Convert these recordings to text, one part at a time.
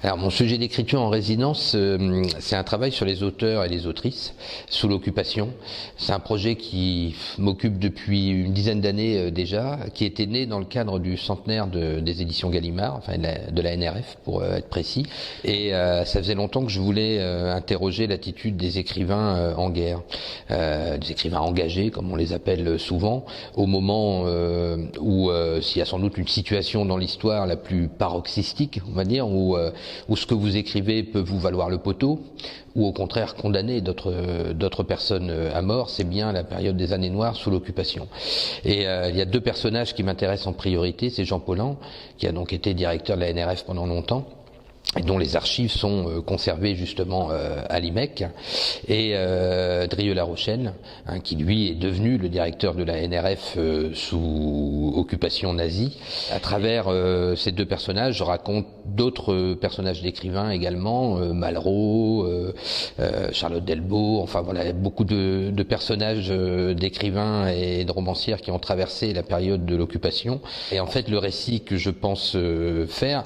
Alors mon sujet d'écriture en résidence, c'est un travail sur les auteurs et les autrices sous l'occupation. C'est un projet qui m'occupe depuis une dizaine d'années déjà, qui était né dans le cadre du centenaire des éditions Gallimard, enfin de la NRF pour être précis. Et ça faisait longtemps que je voulais interroger l'attitude des écrivains en guerre, des écrivains engagés comme on les appelle souvent, au moment où s'il y a sans doute une situation dans l'histoire la plus paroxystique, on va dire, où ce que vous écrivez peut vous valoir le poteau, ou au contraire condamner d'autres personnes à mort. C'est bien la période des années noires sous l'occupation. Et il y a deux personnages qui m'intéressent en priorité, c'est Jean Paulhan, qui a donc été directeur de la NRF pendant longtemps, et dont les archives sont conservées justement à l'IMEC, et Drieux-La Rochelle, qui lui est devenu le directeur de la NRF sous occupation nazie. À travers ces deux personnages, je raconte d'autres personnages d'écrivains également, Malraux, Charlotte Delbo, enfin voilà, beaucoup de personnages d'écrivains et de romancières qui ont traversé la période de l'occupation. Et en fait, le récit que je pense faire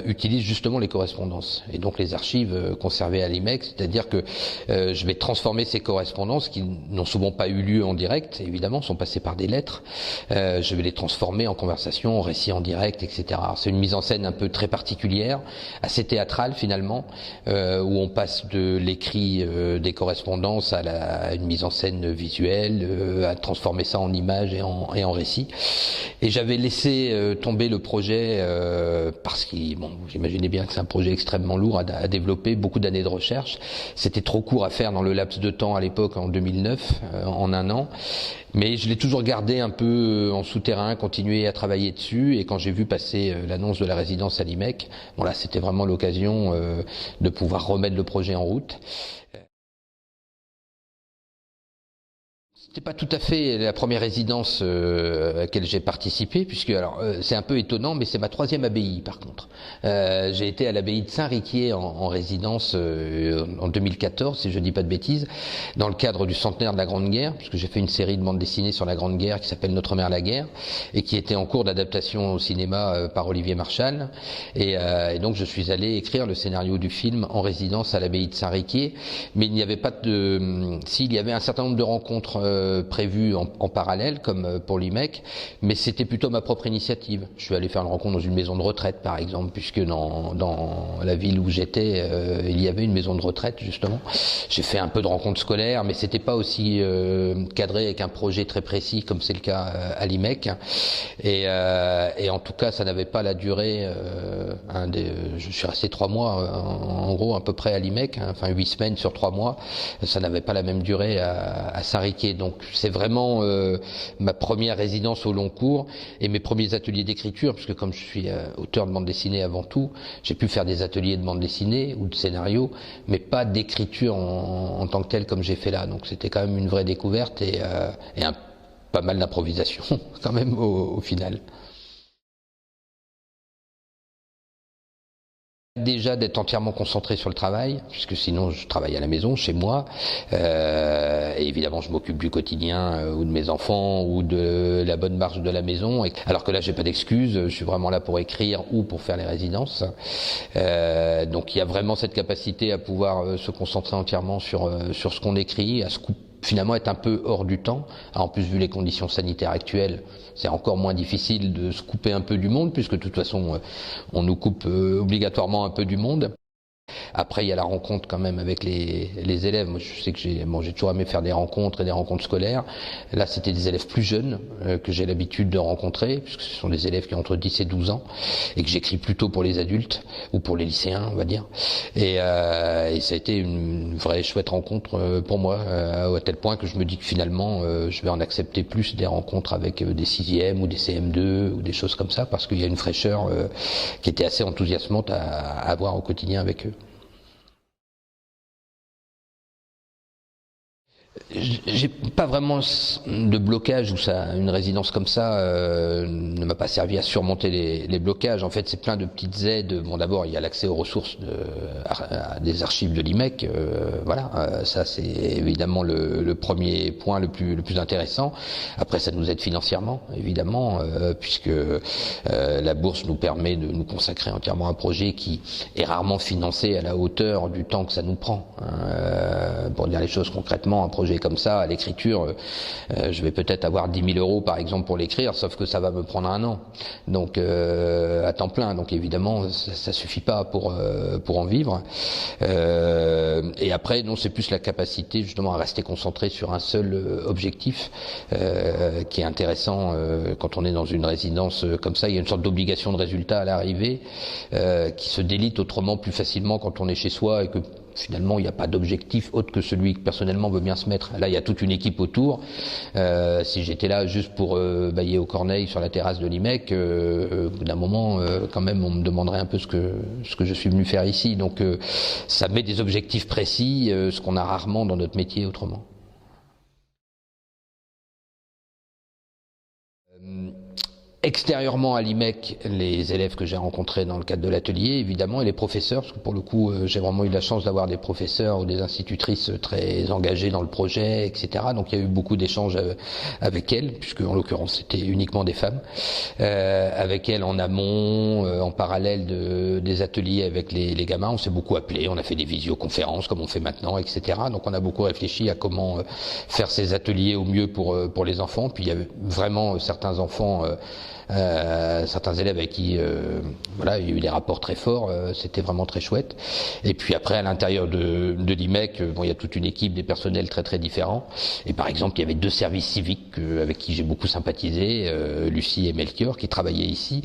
utilise justement les correspondances et donc les archives conservées à l'IMEC, c'est-à-dire que je vais transformer ces correspondances qui n'ont souvent pas eu lieu en direct, évidemment, sont passées par des lettres. Je vais les transformer en conversation, en récit en direct, etc. C'est une mise en scène un peu très particulière, assez théâtrale finalement, où on passe de l'écrit des correspondances à une mise en scène visuelle, à transformer ça en images et en récit. Et j'avais laissé tomber le projet parce que, bon, j'imaginais bien que c'est un projet extrêmement lourd à développer, beaucoup d'années de recherche. C'était trop court à faire dans le laps de temps à l'époque, en 2009, en un an. Mais je l'ai toujours gardé un peu en souterrain, continué à travailler dessus. Et quand j'ai vu passer l'annonce de la résidence à l'IMEC, bon là, c'était vraiment l'occasion de pouvoir remettre le projet en route. C'était pas tout à fait la première résidence à laquelle j'ai participé, puisque alors c'est un peu étonnant, mais c'est ma troisième abbaye par contre. J'ai été à l'abbaye de Saint-Riquier en résidence en 2014, si je dis pas de bêtises, dans le cadre du centenaire de la Grande Guerre, puisque j'ai fait une série de bandes dessinées sur la Grande Guerre qui s'appelle Notre mère la guerre, et qui était en cours d'adaptation au cinéma par Olivier Marchal. Et donc je suis allé écrire le scénario du film en résidence à l'abbaye de Saint-Riquier, mais il n'y avait pas de... S'il y avait un certain nombre de rencontres prévu en parallèle comme pour l'IMEC, mais c'était plutôt ma propre initiative. Je suis allé faire une rencontre dans une maison de retraite par exemple, puisque dans la ville où j'étais il y avait une maison de retraite justement. J'ai fait un peu de rencontres scolaires, mais c'était pas aussi cadré avec un projet très précis comme c'est le cas à l'IMEC, et en tout cas ça n'avait pas la durée je suis resté 3 mois en gros à peu près à l'IMEC, enfin 8 semaines sur 3 mois, ça n'avait pas la même durée à Saint-Riquier. Donc c'est vraiment ma première résidence au long cours et mes premiers ateliers d'écriture, puisque comme je suis auteur de bande dessinée avant tout, j'ai pu faire des ateliers de bande dessinée ou de scénario, mais pas d'écriture en tant que telle comme j'ai fait là. Donc c'était quand même une vraie découverte et pas mal d'improvisation quand même au final. Déjà d'être entièrement concentré sur le travail, puisque sinon je travaille à la maison, chez moi, et évidemment je m'occupe du quotidien ou de mes enfants ou de la bonne marche de la maison, alors que là j'ai pas d'excuses, je suis vraiment là pour écrire ou pour faire les résidences. Donc il y a vraiment cette capacité à pouvoir se concentrer entièrement sur ce qu'on écrit, à se couper, finalement être un peu hors du temps. En plus, vu les conditions sanitaires actuelles, c'est encore moins difficile de se couper un peu du monde, puisque de toute façon, on nous coupe obligatoirement un peu du monde. Après, il y a la rencontre quand même avec les élèves. Moi, je sais que j'ai toujours aimé faire des rencontres et des rencontres scolaires. Là, c'était des élèves plus jeunes que j'ai l'habitude de rencontrer, puisque ce sont des élèves qui ont entre 10 et 12 ans, et que j'écris plutôt pour les adultes, ou pour les lycéens, on va dire. Et ça a été une vraie chouette rencontre pour moi, à tel point que je me dis que finalement, je vais en accepter plus des rencontres avec des 6e ou des CM2, ou des choses comme ça, parce qu'il y a une fraîcheur qui était assez enthousiasmante à avoir au quotidien avec eux. J'ai pas vraiment de blocage où ça, une résidence comme ça ne m'a pas servi à surmonter les blocages. En fait, c'est plein de petites aides. Bon, d'abord, il y a l'accès aux ressources des archives de l'IMEC. Ça c'est évidemment le premier point le plus intéressant. Après, ça nous aide financièrement, évidemment, puisque la bourse nous permet de nous consacrer entièrement à un projet qui est rarement financé à la hauteur du temps que ça nous prend. Pour dire les choses concrètement, un projet comme ça, à l'écriture, je vais peut-être avoir 10 000 euros par exemple pour l'écrire, sauf que ça va me prendre un an, donc à temps plein. Donc évidemment, ça suffit pas pour en vivre. Et après, non, c'est plus la capacité justement à rester concentré sur un seul objectif, qui est intéressant quand on est dans une résidence comme ça. Il y a une sorte d'obligation de résultat à l'arrivée qui se délite autrement plus facilement quand on est chez soi et que finalement il n'y a pas d'objectif autre que celui que personnellement veut bien se mettre. Là il y a toute une équipe autour. Si j'étais là juste pour bailler aux corneilles sur la terrasse de l'IMEC, au bout d'un moment quand même on me demanderait un peu ce que je suis venu faire ici. Donc ça met des objectifs précis, ce qu'on a rarement dans notre métier autrement. Extérieurement à l'IMEC, les élèves que j'ai rencontrés dans le cadre de l'atelier, évidemment, et les professeurs, parce que pour le coup, j'ai vraiment eu la chance d'avoir des professeurs ou des institutrices très engagés dans le projet, etc. Donc il y a eu beaucoup d'échanges avec elles, puisque en l'occurrence c'était uniquement des femmes, avec elles en amont, en parallèle des ateliers avec les gamins. On s'est beaucoup appelé, on a fait des visioconférences comme on fait maintenant, etc. Donc on a beaucoup réfléchi à comment faire ces ateliers au mieux pour les enfants. Puis il y avait vraiment certains enfants, certains élèves avec qui il y a eu des rapports très forts, c'était vraiment très chouette. Et puis après à l'intérieur de l'IMEC, il y a toute une équipe, des personnels très très différents. Et par exemple il y avait 2 services civiques avec qui j'ai beaucoup sympathisé, Lucie et Melchior, qui travaillaient ici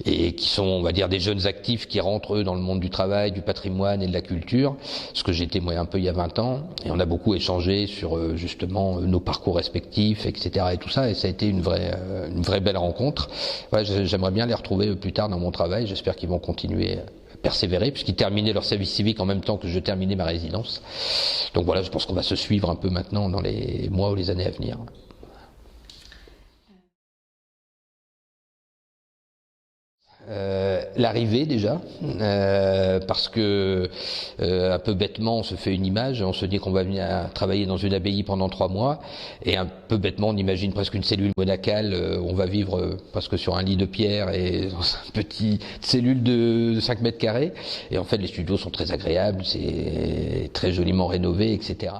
et qui sont, on va dire, des jeunes actifs qui rentrent eux dans le monde du travail, du patrimoine et de la culture, ce que j'étais moi un peu il y a 20 ans. Et on a beaucoup échangé sur justement nos parcours respectifs, etc. et tout ça. Et ça a été une vraie belle rencontre. Ouais, j'aimerais bien les retrouver plus tard dans mon travail. J'espère qu'ils vont continuer à persévérer, puisqu'ils terminaient leur service civique en même temps que je terminais ma résidence. Donc voilà, je pense qu'on va se suivre un peu maintenant dans les mois ou les années à venir. L'arrivée déjà, parce que un peu bêtement on se fait une image, on se dit qu'on va venir travailler dans une abbaye pendant 3 mois, et un peu bêtement on imagine presque une cellule monacale, on va vivre presque sur un lit de pierre et dans une petite cellule de 5 mètres carrés, et en fait les studios sont très agréables, c'est très joliment rénové, etc.